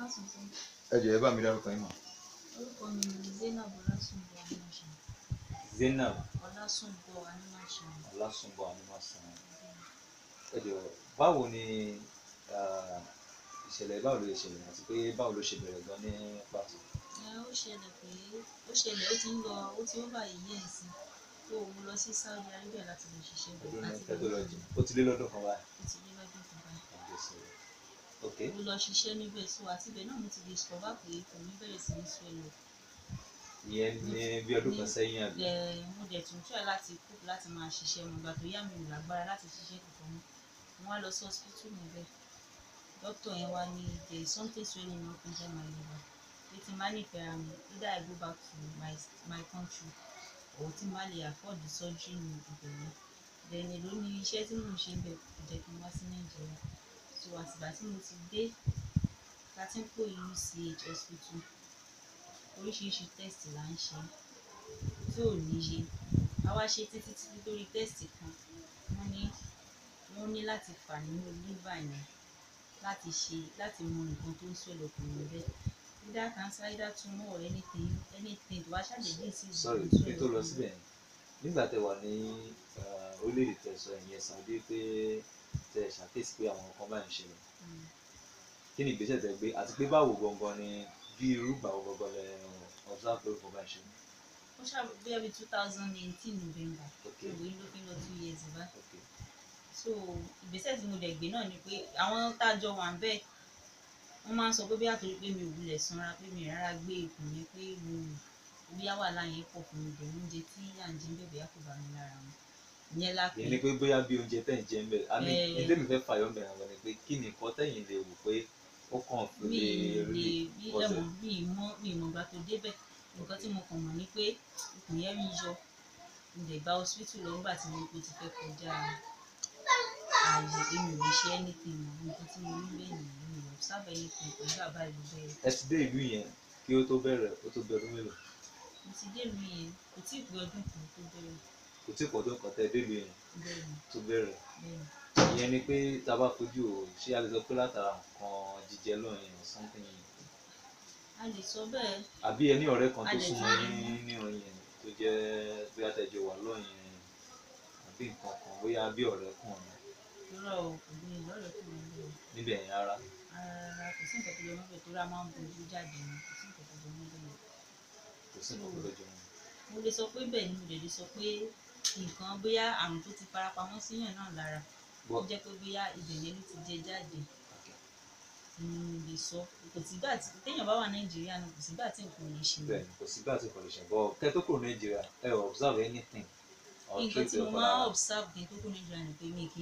káàsán sọ. Ẹ jọ̀ọ́ ẹ bá mi dárúkọ yín mọ̀. Orúkọ mi ni Zainab Ọlásùnbọ̀ Animashaun. Zainab Ọlásùnbọ̀ Animashaun. Ọlásùnbọ̀ Animashaun. Ẹ jọ̀ọ́ báwo ni ìṣẹ̀lẹ̀ báwo ló ṣe ṣẹlẹ̀ àti pé báwo ló ṣe bẹ̀rẹ̀ gan ní pàtó? Ó ṣẹlẹ̀ ó ti ń lọ ó ti over a year sí tó mo lọ sí Saudi Arabia láti lọ ṣiṣẹ́ bẹ̀rẹ̀ láti lọ ó ti lé lọ́dún kan báyìí. ó ti lé lọ́dún kan báyìí. Ok. Mo lọ ṣiṣẹ́ níbẹ̀ so àti ibẹ̀ náà mo ti discover pé kò ní bẹ̀rẹ̀ sí ní swell up. Ìyẹn ní bí ọdún kan sẹ́yìn àbí? Mo dẹ̀ tún try láti cope láti máa ṣiṣẹ́ mo gbà tó yá mi ò lágbára láti ṣiṣẹ́ kankan mọ́. Mo wá lọ sí hospital níbẹ̀. Doctor yẹn wá ní there is something swelling up inside my liver. Pé tí n bá nífẹ̀ẹ́ ara mi either I go back to my country or tí n bá lè afford the surgery ní ìbẹ̀rẹ̀. Then èló ni iṣẹ́ tí mò ń ṣe níbẹ̀ kò jẹ́ kí n wá sí Nàìjíríà. So àtìgbà tí mo ti dé láti ń pò UCH hospital oríṣiríṣi test là ń ṣe tí ò níye. A wá ṣe títí lórí test kan wọ́n ní láti fà nínú liver yẹn láti mọ nǹkan tó ń swell up níbẹ̀. Either cancer, either tumor or anything tó wá ṣàdédé sí ìlú. Sorry, kí tó lọ síbẹ̀ yẹn nígbà tẹ́ wà ní orílẹ̀-èdè tẹ̀sán ẹ̀yìn ẹ̀sán dé pé tẹ́ ṣàkíyèsí pé àwọn nǹkan báyìí ń ṣẹlẹ̀. Kí ni ìgbésẹ̀ tẹ́ gbé àti pé báwo gangan ni bí irúgbà wo gangan lẹ observe pé nǹkan báyìí ṣẹlẹ̀? Ó ṣàbí ẹbí 2018 November. Okay. Ìwé ló fi lọ 2 years bá. Okay. So ìgbésẹ̀ tí mo dẹ̀ gbé náà ni pé àwọn tájọ wà ń bẹ́ẹ̀ wọ́n máa ń sọ pé bí àtòrí pé mi ò wulẹ̀ sanra pé mi rárá gbé ikùn yẹn pé mo bí àwa láyé pọ̀ fún mi dẹ̀ oúnjẹ tí à ń jẹ ń bẹ̀bẹ̀ kò bá mi lára mu. Ìyẹn la pé. Ìyẹn ni pé bóyá bí oúnjẹ tẹ̀ ń jẹ ń bẹ̀ àmì ilé mi fẹ́ fàyọ́ mẹ́rin àwọn ni pé kí ni nǹkan tẹ̀yìn lè wò pé ó kàn fi lè rí ọ̀sẹ̀. mi ìmọ̀ ìgbà tó débẹ̀ nǹkan tí mo kàn mọ̀ ni pé ikùn yẹn ń yọ mo dẹ̀ gba hospital lọ nígbà tí mo ti fẹ́ kọjá ààyè pé mi ò lè ṣe anything mọ̀ nǹkan tí mo ní bẹ́ẹ̀ nìyẹn mi ò observe anything pẹ̀lú bàbá ìlú bẹ́ẹ̀. Ẹ ti dé ìlú yẹn kí ó tó bẹ̀rẹ̀ ó tó bí ọdún mélòó? Mo ti dé ìlú yẹn kò tí ì pé ọdún kan tó bẹ̀rẹ̀. Kò tí ì pọ̀ ọdún kan tẹ́ dé ìlú yẹn Bẹ́ẹ̀ ni. tó bẹ̀rẹ̀. Bẹ́ẹ̀ ni. Ìyẹn ni pé tá a bá fojú o ṣé a lè sọ pé látara nǹkan jíjẹ lọ́yìn or something yẹn. A lè sọ bẹ́ẹ̀. Àbí ẹ ní ọ̀rẹ́ kan tó súnmọ́ yín ní ọ̀yìn tó jẹ́ bóyá tẹ́jọ wà lọ́yìn àbí nǹkan kan bóyá bí ọ̀rẹ́ kan ni. Irọ́ o kò ní ìlọ́rẹ̀ kò ní lọ. Níbẹ̀ yẹn rárá. Rárá kò sí nǹkan tó jẹ mọ́ bẹ́ẹ̀ torí a máa ń bojú jáde ni kò sí nǹkan tó jẹ mọ́ bẹ́ẹ̀. Kò sí nǹkan tó lọ́jọ́ wọn. Mo lè sọ pé bẹ́ẹ̀ ni mo lè sọ pé nǹkan bóyá àrùn tó ti farapamọ́ síyàn náà lára ó jẹ́ pé bóyá ibẹ̀ yẹn ló ti jẹ jáde. Mo lè sọ kò sígbà tí téèyàn bá wà Nàìjíríà náà kò sígbà tí nǹkan lè ṣe. Bẹ́ẹ̀ ni kò sígbà tí nǹkan lè ṣe bọ́ kẹ́ tó kúrò Nàìjíríà ẹ observe anything. Nǹkan tí mo máa observe kí n tó kúrò Nàìjíríà ni pé mi kì í